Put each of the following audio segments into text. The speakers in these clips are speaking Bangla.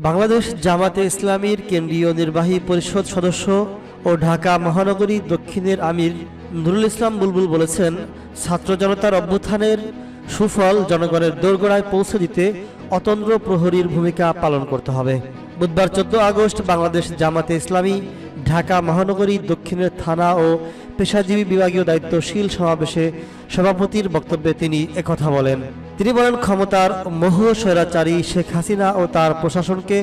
বাংলাদেশ জামাতে ইসলামীর কেন্দ্রীয় নির্বাহী পরিষদ সদস্য ও ঢাকা মহানগরী দক্ষিণের আমির নুরুল ইসলাম বুলবুল বলেছেন, ছাত্র জনতার অভ্যুত্থানের সুফল জনগণের দোরগোড়ায় পৌঁছে দিতে অতন্দ্র প্রহরীর ভূমিকা পালন করতে হবে। বুধবার 14 আগস্ট বাংলাদেশ জামাতে ইসলামী ঢাকা মহানগরী দক্ষিণের থানা ও পেশাজীবী বিভাগীয় দায়িত্বশীল সমাবেশে সভাপতির বক্তব্যে তিনি একথা বলেন। তিনি বলেন, ক্ষমতার মোহ স্বৈরাচারী শেখ হাসিনা ও তার প্রশাসনকে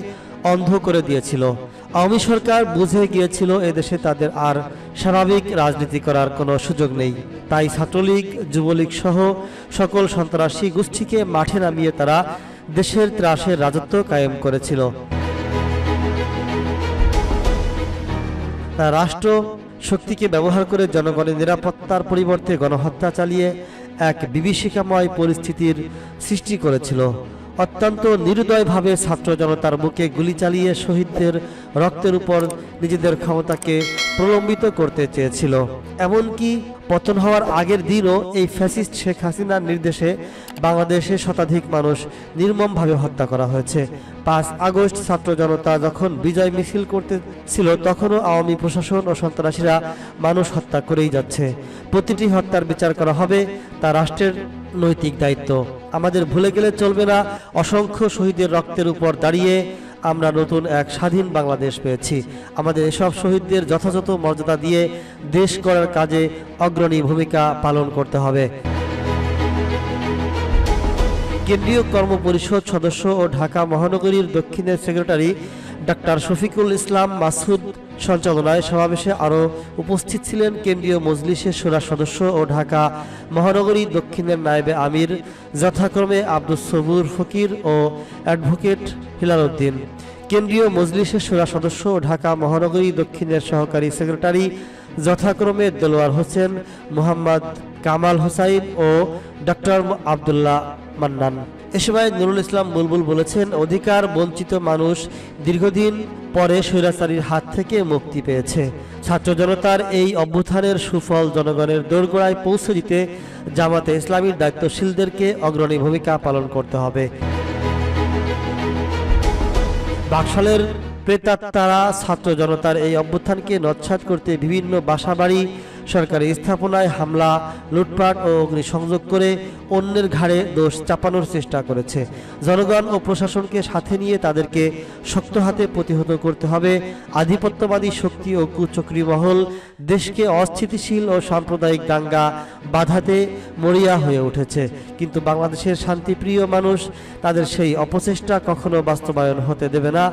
অন্ধ করে দিয়েছিল। আওয়ামী সরকার বুঝে গিয়েছিল এদেশে তাদের আর স্বাভাবিক রাজনীতি করার কোনো সুযোগ নেই। তাই ছাত্রলীগ, যুবলীগ সহ সকল সন্ত্রাসী গোষ্ঠীকে মাঠে নামিয়ে তারা দেশের ত্রাসের রাজত্ব কায়েম করেছিল। তারা রাষ্ট্র শক্তিকে ব্যবহার করে জনগণের নিরাপত্তার পরিবর্তে গণহত্যা চালিয়ে এক বিভীষিকাময় পরিস্থিতির সৃষ্টি করেছিল। অত্যন্ত নিরুদয়ভাবে ছাত্র জনতার বুকে গুলি চালিয়ে শহীদদের রক্তের উপর নিজেদের ক্ষমতাকে প্রলম্বিত করতে চেয়েছিল। এমনকি পতন হওয়ার আগের দিনও এই ফ্যাসিস্ট শেখ হাসিনার নির্দেশে বাংলাদেশে শতাধিক মানুষ নির্মমভাবে হত্যা করা হয়েছে। 5 আগস্ট ছাত্র জনতা যখন বিজয় মিছিল করতেছিল তখনও আওয়ামী প্রশাসন ও সন্ত্রাসীরা মানুষ হত্যা করেই যাচ্ছে। প্রতিটি হত্যার বিচার করা হবে, তা রাষ্ট্রের নৈতিক দায়িত্ব। আমাদের ভুলে গেলে চলবে না, অসংখ্য শহীদের রক্তের উপর দাঁড়িয়ে আমরা নতুন এক স্বাধীন বাংলাদেশ পেয়েছি। আমাদের এসব শহীদদের যথাযথ মর্যাদা দিয়ে দেশ গড়ার কাজে অগ্রণী ভূমিকা পালন করতে হবে। কেন্দ্রীয় কর্মপরিষদ সদস্য ও ঢাকা মহানগরীর দক্ষিণের সেক্রেটারি ডাক্তার শফিকুল ইসলাম মাসুদ সঞ্চালনায় সমাবেশে আরও উপস্থিত ছিলেন কেন্দ্রীয় মজলিসের শূরা সদস্য ও ঢাকা মহানগরী দক্ষিণের নায়েবে আমির যথাক্রমে আব্দুস সবুর ফকির ও অ্যাডভোকেট হিলাল উদ্দিন, কেন্দ্রীয় মজলিসের শূরা সদস্য ও ঢাকা মহানগরী দক্ষিণের সহকারী সেক্রেটারি যথাক্রমে দেলোয়ার হোসেন, মোহাম্মদ কামাল হোসাইন ও ডক্টর আবদুল্লাহ মান্নান। এ সময় নুরুল ইসলাম বুলবুল বলেছেন, অধিকার বঞ্চিত মানুষ দীর্ঘদিন পরে স্বৈরাচারীর হাত থেকে মুক্তি পেয়েছে। ছাত্র জনতার এই অভ্যুত্থানের সুফল জনগণের দোরগোড়ায় পৌঁছে দিতে জামাতে ইসলামীর দায়িত্বশীলদেরকে অগ্রণী ভূমিকা পালন করতে হবে। বাকশালের প্রেতাত্মারা ছাত্র জনতার এই অভ্যুত্থানকে নস্যাৎ করতে বিভিন্ন বাসাবাড়ি, সরকারি স্থাপনায় হামলা, লুটপাট ও অগ্নিসংযোগ করে অন্যের ঘাড়ে দোষ চাপানোর চেষ্টা করেছে। জনগণ ও প্রশাসনকে সাথে নিয়ে তাদেরকে শক্ত হাতে প্রতিহত করতে হবে। আধিপত্যবাদী শক্তি ও কুচক্রী মহল দেশকে অস্থিতিশীল ও সাম্প্রদায়িক দাঙ্গা বাধাতে মরিয়া হয়ে উঠেছে, কিন্তু বাংলাদেশের শান্তিপ্রিয় মানুষ তাদের সেই অপচেষ্টা কখনো বাস্তবায়ন হতে দেবে না।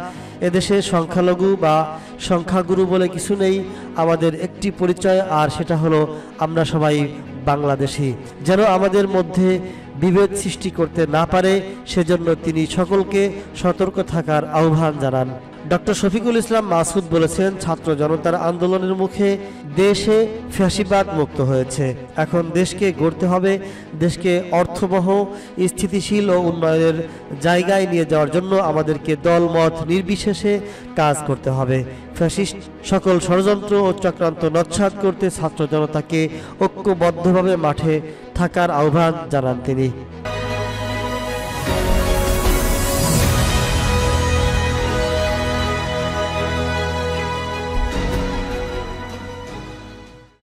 এদেশে সংখ্যালঘু বা সংখ্যাগুরু বলে কিছু নেই। আমাদের একটি পরিচয়, আর সেটা হলো আমরা সবাই বাংলাদেশি। যেন আমাদের মধ্যে বিভেদ সৃষ্টি করতে না পারে, সেজন্য তিনি সকলকে সতর্ক থাকার আহ্বান জানান। ডক্টর শফিকুল ইসলাম মাসুদ বলেছেন, ছাত্র জনতার আন্দোলনের মুখে দেশে ফ্যাসিবাদ মুক্ত হয়েছে। এখন দেশকে গড়তে হবে। দেশকে অর্থবহ, স্থিতিশীল ও উন্নয়নের জায়গায় নিয়ে যাওয়ার জন্য আমাদেরকে দলমত নির্বিশেষে কাজ করতে হবে। ফ্যাসিস্ট সকল ষড়যন্ত্র ও চক্রান্ত নস্যাৎ করতে ছাত্র জনতাকে ঐক্যবদ্ধভাবে মাঠে থাকার আহ্বান জানান তিনি।